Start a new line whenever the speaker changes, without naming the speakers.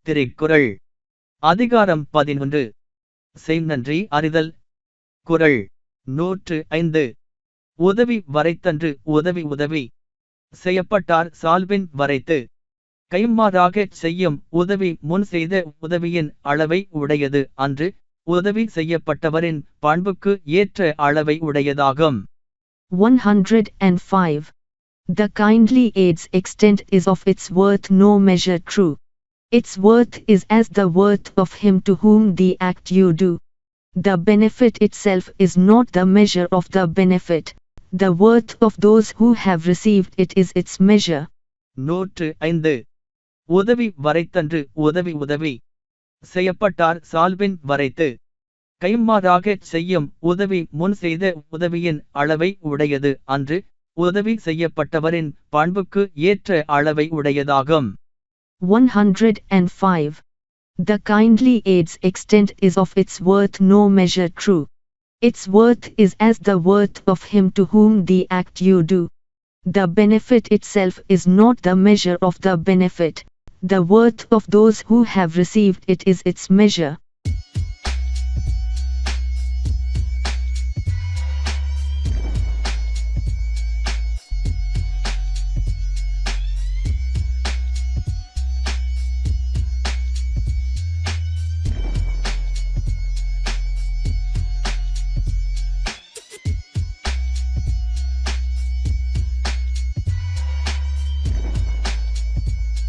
திருக்குறள் அதிகாரம் 11 செய்நன்றி அறிதல். குறள் 105. உதவி வரைத்தன்று உதவி செய்யப்பட்டார் சால்பின் வரைத்து. கைம்மாறாகச் செய்யும் உதவி முன் செய்த உதவியின் அளவை உடையது அன்று, உதவி செய்யப்பட்டவரின் பண்புக்கு ஏற்ற அளவை உடையதாகும்.
105. The kindly aid's extent is of its worth no measure true. Its worth is as the worth of him to whom the act you do. The benefit itself is not the measure of the benefit. The worth of those who have received it is its measure.
105. உதவி வரைத்தன்று உதவி செய்யப்பட்டார் சால்பின் வரைத்து. கைம்மாறாகச் செய்யும் உதவி முன் செய்த உதவியின் அளவை உடையது அன்று, உதவி செய்யப்பட்டவரின் பண்புக்கு ஏற்ற அளவை உடையதாகும்.
105. The kindly aid's extent is of its worth no measure true. Its worth is as the worth of him to whom the act you do. The benefit itself is not the measure of the benefit. The worth of those who have received it is its measure.